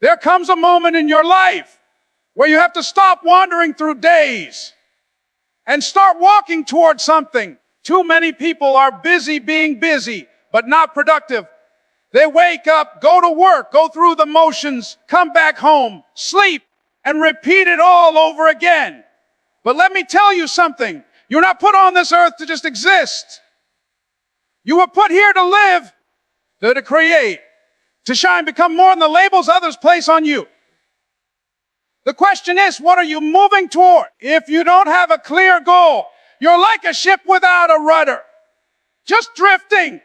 There comes a moment in your life where you have to stop wandering through days and start walking towards something. Too many people are busy being busy, but not productive. They wake up, go to work, go through the motions, come back home, sleep, and repeat it all over again. But let me tell you something. You're not put on this earth to just exist. You were put here to live, to create, to shine, become more than the labels others place on you. The question is, what are you moving toward? If you don't have a clear goal, you're like a ship without a rudder, just drifting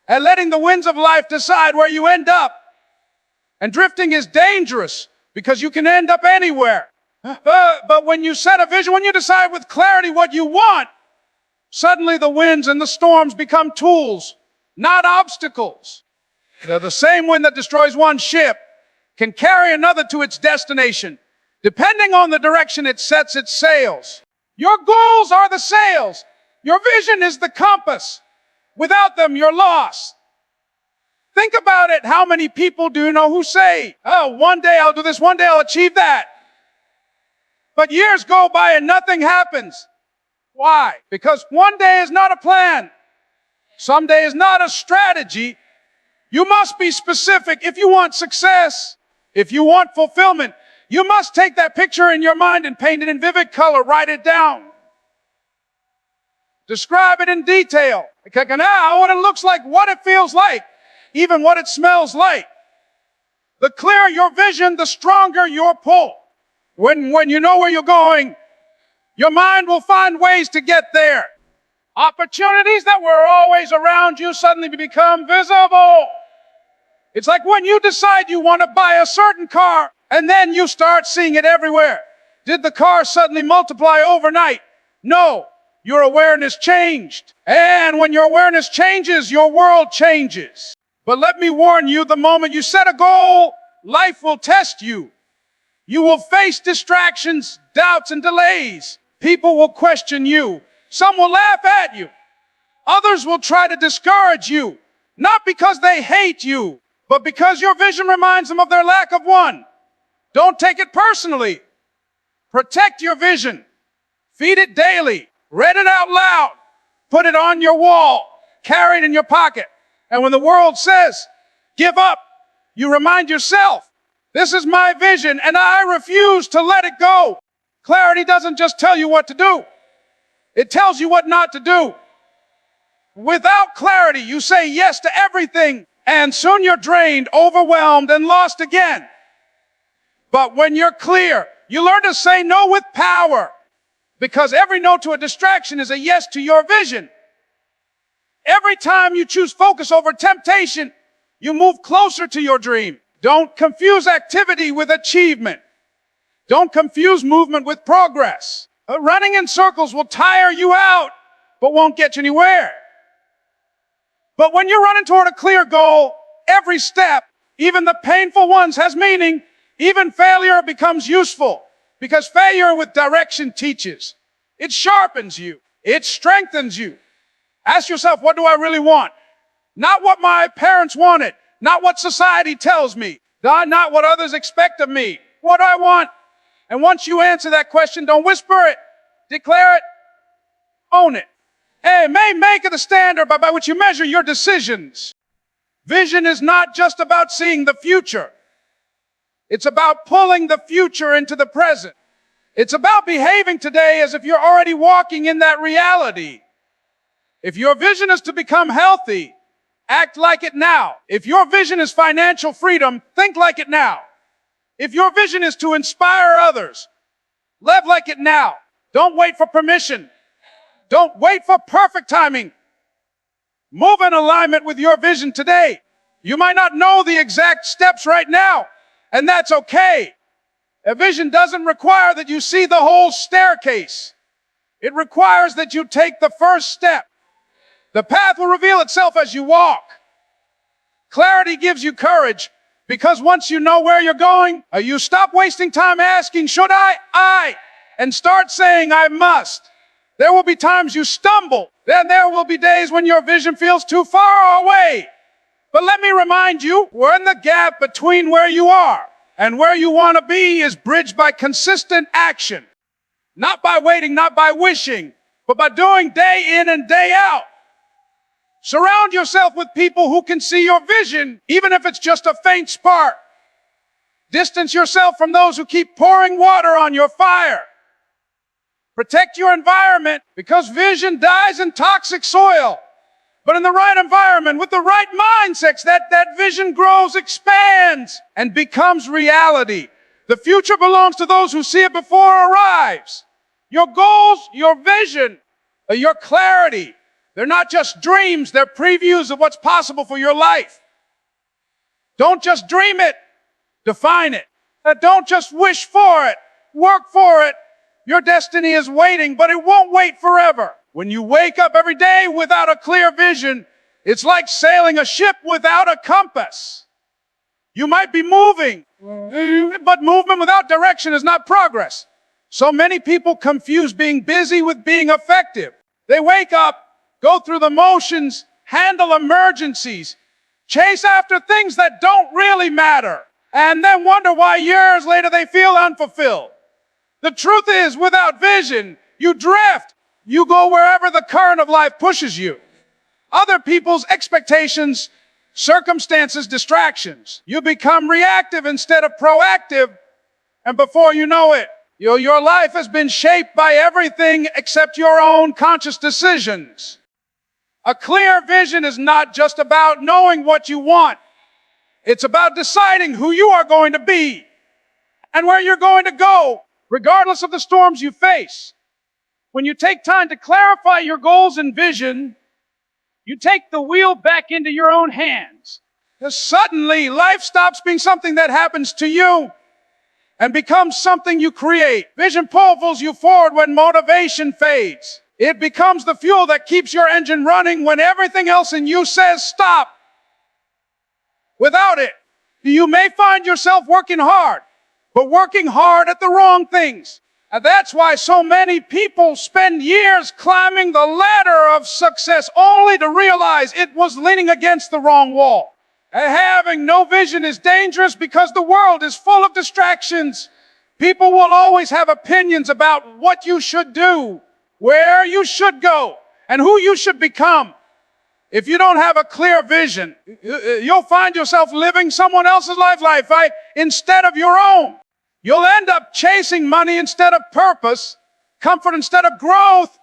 and letting the winds of life decide where you end up. And drifting is dangerous because you can end up anywhere. But when you set a vision, when you decide with clarity what you want, suddenly the winds and the storms become tools, not obstacles. The same wind that destroys one ship can carry another to its destination, depending on the direction it sets its sails. Your goals are the sails. Your vision is the compass. Without them, you're lost. Think about it. How many people do you know who say, oh, one day I'll do this, one day I'll achieve that? But years go by and nothing happens. Why? Because one day is not a plan. Someday is not a strategy. You must be specific. If you want success, if you want fulfillment, you must take that picture in your mind and paint it in vivid color. Write it down. Describe it in detail. Now, what it looks like, what it feels like, even what it smells like. The clearer your vision, the stronger your pull. When you know where you're going, your mind will find ways to get there. Opportunities that were always around you suddenly become visible. It's like when you decide you want to buy a certain car, and then you start seeing it everywhere. Did the car suddenly multiply overnight? No. Your awareness changed. And when your awareness changes, your world changes. But let me warn you, the moment you set a goal, life will test you. You will face distractions, doubts, and delays. People will question you. Some will laugh at you. Others will try to discourage you, not because they hate you, but because your vision reminds them of their lack of one. Don't take it personally. Protect your vision. Feed it daily. Read it out loud. Put it on your wall. Carry it in your pocket. And when the world says, give up, you remind yourself, this is my vision and I refuse to let it go. Clarity doesn't just tell you what to do. It tells you what not to do. Without clarity, you say yes to everything, and soon you're drained, overwhelmed, and lost again. But when you're clear, you learn to say no with power, because every no to a distraction is a yes to your vision. Every time you choose focus over temptation, you move closer to your dream. Don't confuse activity with achievement. Don't confuse movement with progress. Running in circles will tire you out, but won't get you anywhere. But when you're running toward a clear goal, every step, even the painful ones, has meaning. Even failure becomes useful, because failure with direction teaches. It sharpens you. It strengthens you. Ask yourself, what do I really want? Not what my parents wanted. Not what society tells me. Not what others expect of me. What do I want? And once you answer that question, don't whisper it. Declare it. Own it. And may make it the standard by which you measure your decisions. Vision is not just about seeing the future. It's about pulling the future into the present. It's about behaving today as if you're already walking in that reality. If your vision is to become healthy, act like it now. If your vision is financial freedom, think like it now. If your vision is to inspire others, live like it now. Don't wait for permission. Don't wait for perfect timing. Move in alignment with your vision today. You might not know the exact steps right now, and that's okay. A vision doesn't require that you see the whole staircase. It requires that you take the first step. The path will reveal itself as you walk. Clarity gives you courage, because once you know where you're going, you stop wasting time asking, should I, and start saying, I must. There will be times you stumble. Then there will be days when your vision feels too far away. But let me remind you, we're in the gap between where you are And where you want to be is bridged by consistent action. Not by waiting, not by wishing, but by doing day in and day out. Surround yourself with people who can see your vision, even if it's just a faint spark. Distance yourself from those who keep pouring water on your fire. Protect your environment, because vision dies in toxic soil. But in the right environment, with the right mindsets, that vision grows, expands, and becomes reality. The future belongs to those who see it before it arrives. Your goals, your vision, your clarity, they're not just dreams, they're previews of what's possible for your life. Don't just dream it, define it. Don't just wish for it, work for it. Your destiny is waiting, but it won't wait forever. When you wake up every day without a clear vision, it's like sailing a ship without a compass. You might be moving, but movement without direction is not progress. So many people confuse being busy with being effective. They wake up, go through the motions, handle emergencies, chase after things that don't really matter, and then wonder why years later they feel unfulfilled. The truth is, without vision, you drift. You go wherever the current of life pushes you. Other people's expectations, circumstances, distractions. You become reactive instead of proactive, and before you know it, your life has been shaped by everything except your own conscious decisions. A clear vision is not just about knowing what you want. It's about deciding who you are going to be and where you're going to go, regardless of the storms you face. When you take time to clarify your goals and vision, you take the wheel back into your own hands. Because suddenly, life stops being something that happens to you and becomes something you create. Vision pulls you forward when motivation fades. It becomes the fuel that keeps your engine running when everything else in you says stop. Without it, you may find yourself working hard, but working hard at the wrong things. And that's why so many people spend years climbing the ladder of success only to realize it was leaning against the wrong wall. And having no vision is dangerous because the world is full of distractions. People will always have opinions about what you should do, where you should go, and who you should become. If you don't have a clear vision, you'll find yourself living someone else's life instead of your own. You'll end up chasing money instead of purpose, comfort instead of growth,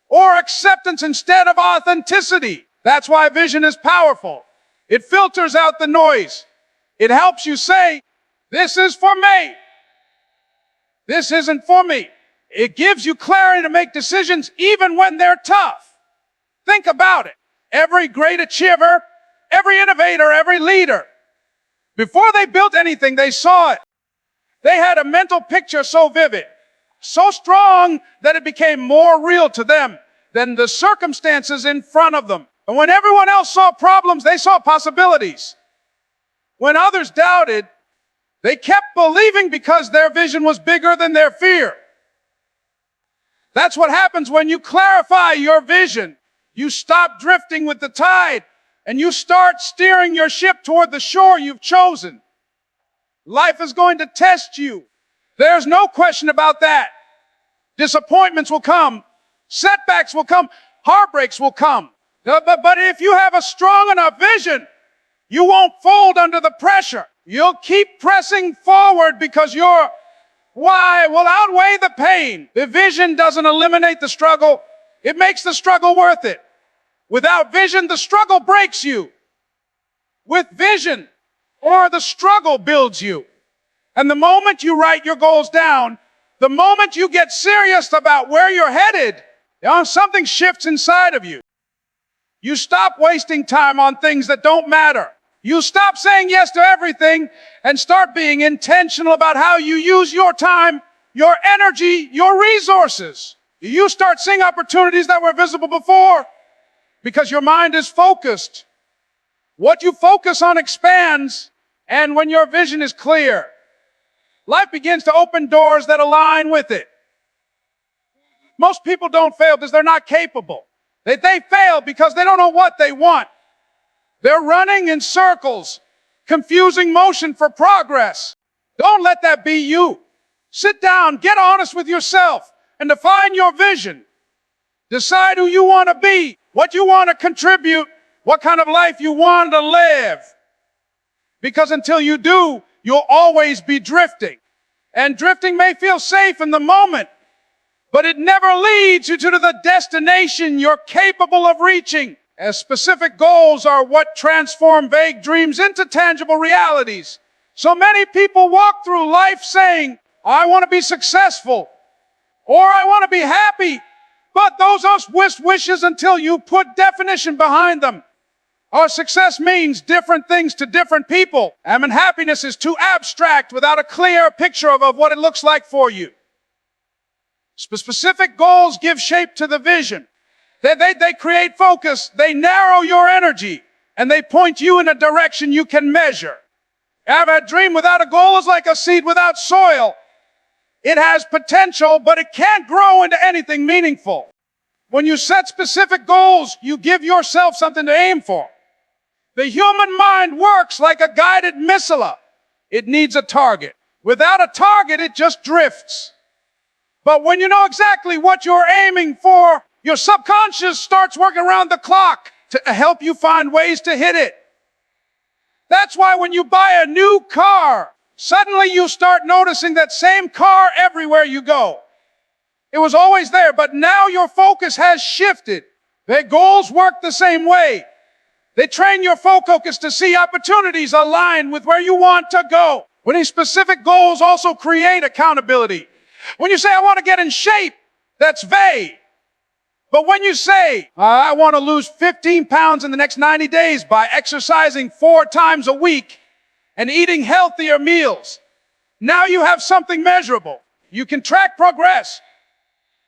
or acceptance instead of authenticity. That's why vision is powerful. It filters out the noise. It helps you say, this is for me. This isn't for me. It gives you clarity to make decisions even when they're tough. Think about it. Every great achiever, every innovator, every leader, before they built anything, they saw it. They had a mental picture so vivid, so strong that it became more real to them than the circumstances in front of them. And when everyone else saw problems, they saw possibilities. When others doubted, they kept believing because their vision was bigger than their fear. That's what happens when you clarify your vision. You stop drifting with the tide and you start steering your ship toward the shore you've chosen. Life is going to test you. There's no question about that. Disappointments will come. Setbacks will come. Heartbreaks will come. But if you have a strong enough vision, you won't fold under the pressure. You'll keep pressing forward because your why will outweigh the pain. The vision doesn't eliminate the struggle. It makes the struggle worth it. Without vision, the struggle breaks you. With vision, the struggle builds you. And the moment you write your goals down, the moment you get serious about where you're headed, something shifts inside of you. You stop wasting time on things that don't matter. You stop saying yes to everything and start being intentional about how you use your time, your energy, your resources. You start seeing opportunities that were visible before because your mind is focused. What you focus on expands, and when your vision is clear, life begins to open doors that align with it. Most people don't fail because they're not capable. They fail because they don't know what they want. They're running in circles, confusing motion for progress. Don't let that be you. Sit down, get honest with yourself, and define your vision. Decide who you want to be, what you want to contribute, what kind of life you want to live. Because until you do, you'll always be drifting. And drifting may feel safe in the moment, but it never leads you to the destination you're capable of reaching. As specific goals are what transform vague dreams into tangible realities. So many people walk through life saying, I want to be successful, or I want to be happy. But those are wishes until you put definition behind them. Our success means different things to different people. And happiness is too abstract without a clear picture of what it looks like for you. Specific goals give shape to the vision. They create focus, they narrow your energy, and they point you in a direction you can measure. A dream without a goal is like a seed without soil. It has potential, but it can't grow into anything meaningful. When you set specific goals, you give yourself something to aim for. The human mind works like a guided missile. It needs a target. Without a target, it just drifts. But when you know exactly what you're aiming for, your subconscious starts working around the clock to help you find ways to hit it. That's why when you buy a new car, suddenly you start noticing that same car everywhere you go. It was always there, but now your focus has shifted. Their goals work the same way. They train your focus to see opportunities align with where you want to go. When these specific goals also create accountability. When you say, I want to get in shape, that's vague. But when you say, I want to lose 15 pounds in the next 90 days by exercising 4 times a week and eating healthier meals, now you have something measurable. You can track progress.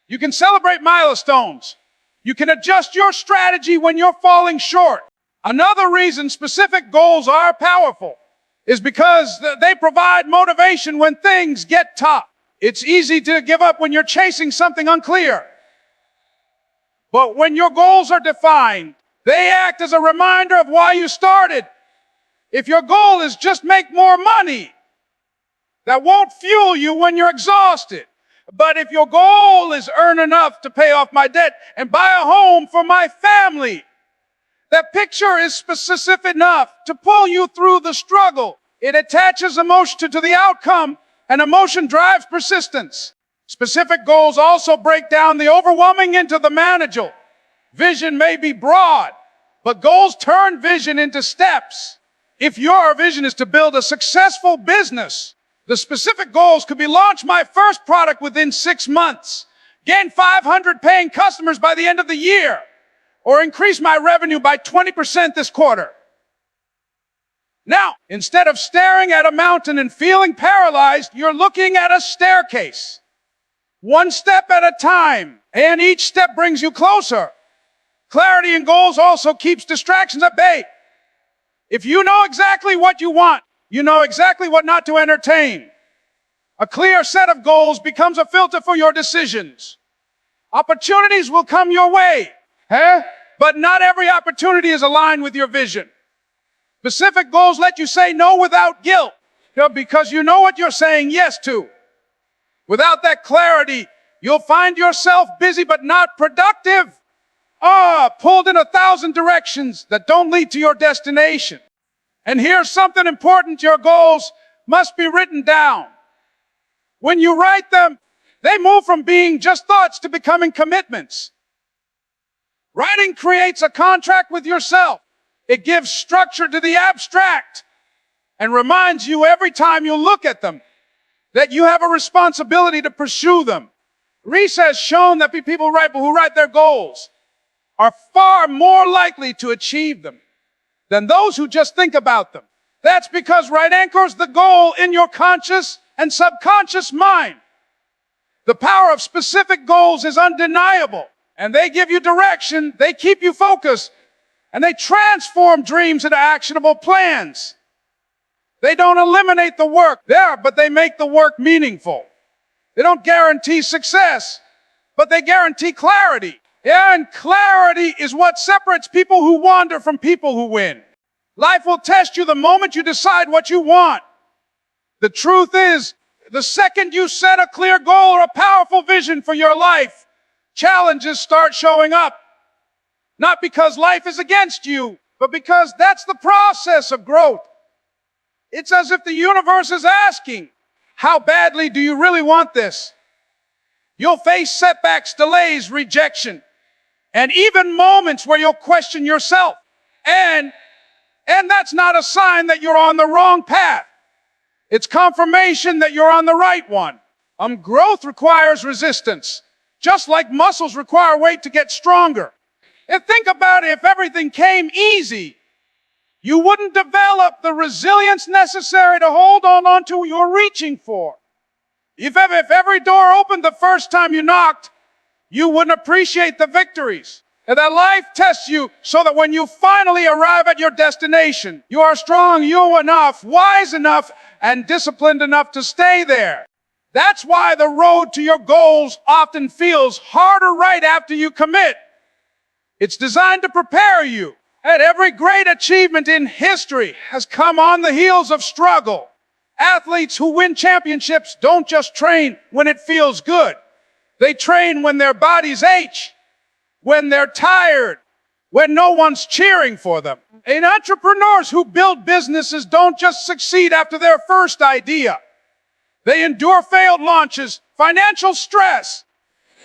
You can celebrate milestones. You can adjust your strategy when you're falling short. Another reason specific goals are powerful is because they provide motivation when things get tough. It's easy to give up when you're chasing something unclear. But when your goals are defined, they act as a reminder of why you started. If your goal is just make more money, that won't fuel you when you're exhausted. But if your goal is earn enough to pay off my debt and buy a home for my family, that picture is specific enough to pull you through the struggle. It attaches emotion to the outcome, and emotion drives persistence. Specific goals also break down the overwhelming into the manageable. Vision may be broad, but goals turn vision into steps. If your vision is to build a successful business, the specific goals could be launch my first product within 6 months, gain 500 paying customers by the end of the year, or increase my revenue by 20% this quarter. Now, instead of staring at a mountain and feeling paralyzed, you're looking at a staircase. One step at a time, and each step brings you closer. Clarity in goals also keeps distractions at bay. If you know exactly what you want, you know exactly what not to entertain. A clear set of goals becomes a filter for your decisions. Opportunities will come your way, but not every opportunity is aligned with your vision. Specific goals let you say no without guilt, because you know what you're saying yes to. Without that clarity, you'll find yourself busy but not productive. Pulled in 1,000 directions that don't lead to your destination. And here's something important, your goals must be written down. When you write them, they move from being just thoughts to becoming commitments. Writing creates a contract with yourself. It gives structure to the abstract and reminds you every time you look at them that you have a responsibility to pursue them. Research has shown that people who write their goals are far more likely to achieve them than those who just think about them. That's because write anchors the goal in your conscious and subconscious mind. The power of specific goals is undeniable, and they give you direction, they keep you focused, and they transform dreams into actionable plans. They don't eliminate the work there, but they make the work meaningful. They don't guarantee success, but they guarantee clarity. Yeah, and clarity is what separates people who wander from people who win. Life will test you the moment you decide what you want. The truth is, the second you set a clear goal or a powerful vision for your life, challenges start showing up. Not because life is against you, but because that's the process of growth. It's as if the universe is asking, how badly do you really want this? You'll face setbacks, delays, rejection, and even moments where you'll question yourself. And that's not a sign that you're on the wrong path. It's confirmation that you're on the right one. Growth requires resistance, just like muscles require weight to get stronger. And think about it, if everything came easy, you wouldn't develop the resilience necessary to hold on to what you're reaching for. If every door opened the first time you knocked, you wouldn't appreciate the victories. And that life tests you so that when you finally arrive at your destination, you are strong, you're enough, wise enough, and disciplined enough to stay there. That's why the road to your goals often feels harder right after you commit. It's designed to prepare you. And every great achievement in history has come on the heels of struggle. Athletes who win championships don't just train when it feels good. They train when their bodies ache, when they're tired, when no one's cheering for them. And entrepreneurs who build businesses don't just succeed after their first idea. They endure failed launches, financial stress,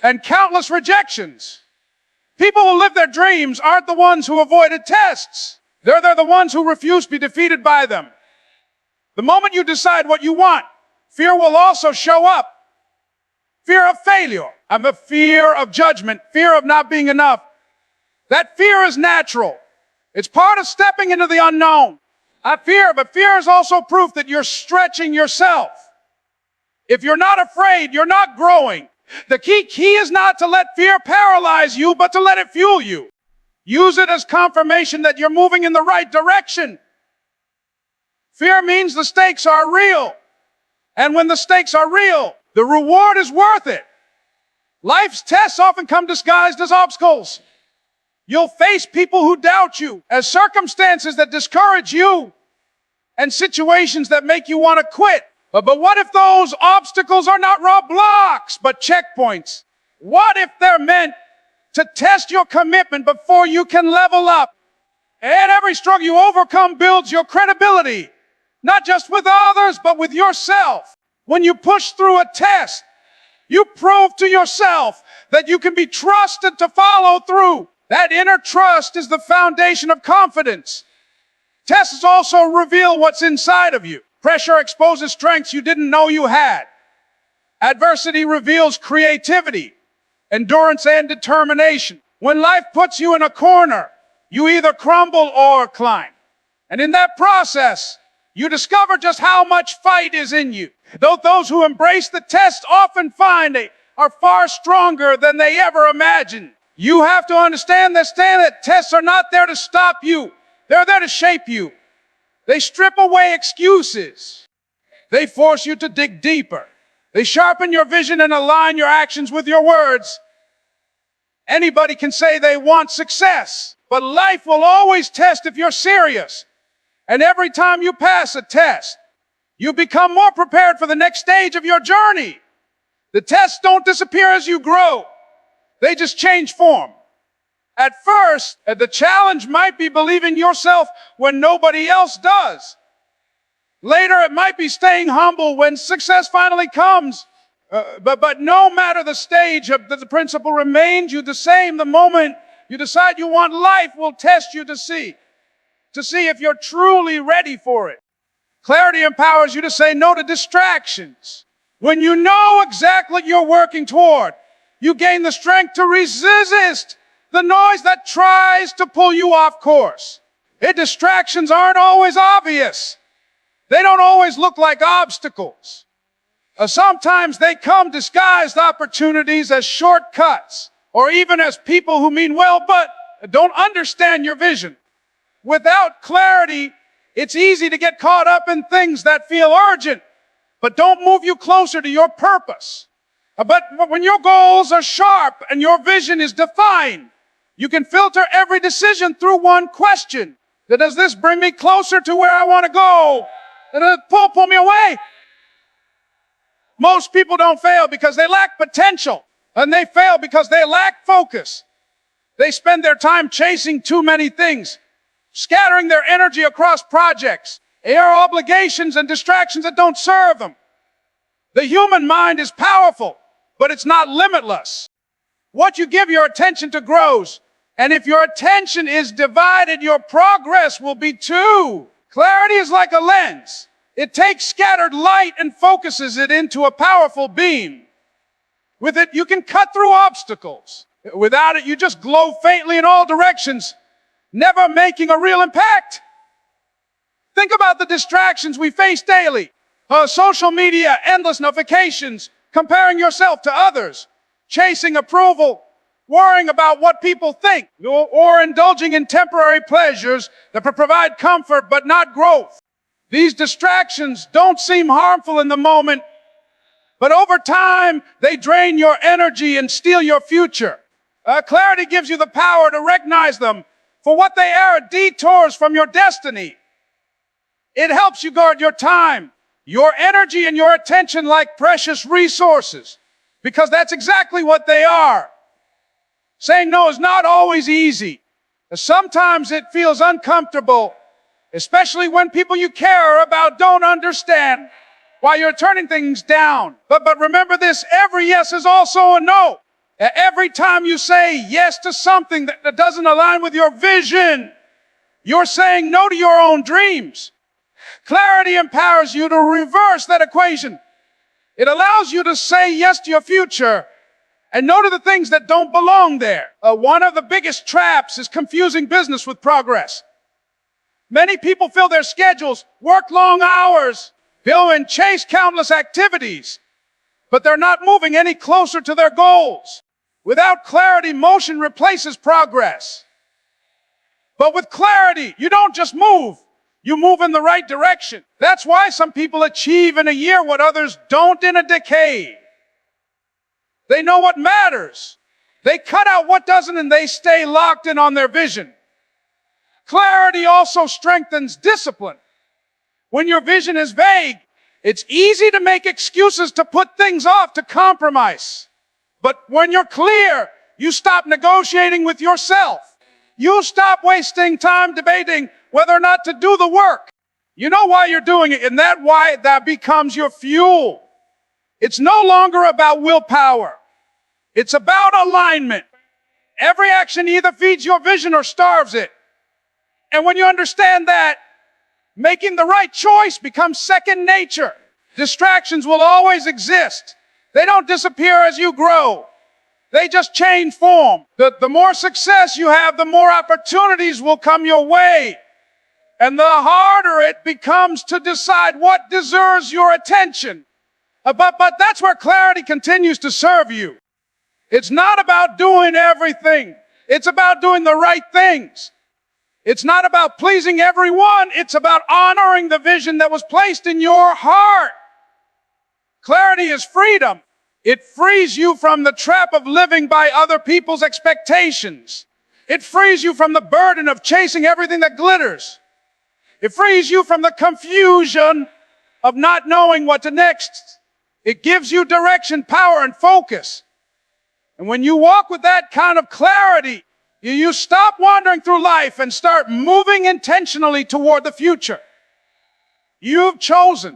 and countless rejections. People who live their dreams aren't the ones who avoided tests. They're the ones who refuse to be defeated by them. The moment you decide what you want, fear will also show up. Fear of failure, a fear of judgment, fear of not being enough. That fear is natural. It's part of stepping into the unknown. But fear is also proof that you're stretching yourself. If you're not afraid, you're not growing. The key is not to let fear paralyze you, but to let it fuel you. Use it as confirmation that you're moving in the right direction. Fear means the stakes are real. And when the stakes are real, the reward is worth it. Life's tests often come disguised as obstacles. You'll face people who doubt you, as circumstances that discourage you, and situations that make you want to quit. But what if those obstacles are not roadblocks, but checkpoints? What if they're meant to test your commitment before you can level up? And every struggle you overcome builds your credibility, not just with others, but with yourself. When you push through a test, you prove to yourself that you can be trusted to follow through. That inner trust is the foundation of confidence. Tests also reveal what's inside of you. Pressure exposes strengths you didn't know you had. Adversity reveals creativity, endurance, and determination. When life puts you in a corner, you either crumble or climb. And in that process, you discover just how much fight is in you. Though those who embrace the test often find they are far stronger than they ever imagined. You have to understand that tests are not there to stop you. They're there to shape you. They strip away excuses. They force you to dig deeper. They sharpen your vision and align your actions with your words. Anybody can say they want success, but life will always test if you're serious. And every time you pass a test, you become more prepared for the next stage of your journey. The tests don't disappear as you grow. They just change form. At first, the challenge might be believing yourself when nobody else does. Later, it might be staying humble when success finally comes. But no matter the stage, the principle remains you the same. The moment you decide you want, life will test you to see if you're truly ready for it. Clarity empowers you to say no to distractions. When you know exactly what you're working toward, you gain the strength to resist the noise that tries to pull you off course. Distractions aren't always obvious. They don't always look like obstacles. Sometimes they come disguised opportunities as shortcuts, or even as people who mean well but don't understand your vision. Without clarity, it's easy to get caught up in things that feel urgent, but don't move you closer to your purpose. But when your goals are sharp and your vision is defined, you can filter every decision through one question. Does this bring me closer to where I want to go? Does it pull me away? Most people don't fail because they lack potential, and they fail because they lack focus. They spend their time chasing too many things, scattering their energy across projects, obligations, and distractions that don't serve them. The human mind is powerful, but it's not limitless. What you give your attention to grows, and if your attention is divided, your progress will be too. Clarity is like a lens. It takes scattered light and focuses it into a powerful beam. With it, you can cut through obstacles. Without it, you just glow faintly in all directions, never making a real impact. Think about the distractions we face daily. Social media, endless notifications, comparing yourself to others, chasing approval, worrying about what people think, or indulging in temporary pleasures that provide comfort but not growth. These distractions don't seem harmful in the moment, but over time, they drain your energy and steal your future. Clarity gives you the power to recognize them for what they are, detours from your destiny. It helps you guard your time, your energy, and your attention like precious resources, because that's exactly what they are. Saying no is not always easy. Sometimes it feels uncomfortable, especially when people you care about don't understand why you're turning things down. But remember this, every yes is also a no. Every time you say yes to something that doesn't align with your vision, you're saying no to your own dreams. Clarity empowers you to reverse that equation. It allows you to say yes to your future and no to the things that don't belong there. One of the biggest traps is confusing business with progress. Many people fill their schedules, work long hours, go and chase countless activities, but they're not moving any closer to their goals. Without clarity, motion replaces progress. But with clarity, you don't just move, you move in the right direction. That's why some people achieve in a year what others don't in a decade. They know what matters. They cut out what doesn't, and they stay locked in on their vision. Clarity also strengthens discipline. When your vision is vague, it's easy to make excuses, to put things off, to compromise. But when you're clear, you stop negotiating with yourself. You stop wasting time debating whether or not to do the work. You know why you're doing it, and that becomes your fuel. It's no longer about willpower. It's about alignment. Every action either feeds your vision or starves it. And when you understand that, making the right choice becomes second nature. Distractions will always exist. They don't disappear as you grow. They just change form. The more success you have, the more opportunities will come your way. And the harder it becomes to decide what deserves your attention. But that's where clarity continues to serve you. It's not about doing everything. It's about doing the right things. It's not about pleasing everyone. It's about honoring the vision that was placed in your heart. Clarity is freedom. It frees you from the trap of living by other people's expectations. It frees you from the burden of chasing everything that glitters. It frees you from the confusion of not knowing what to next. It gives you direction, power, and focus. And when you walk with that kind of clarity, you stop wandering through life and start moving intentionally toward the future. You've chosen.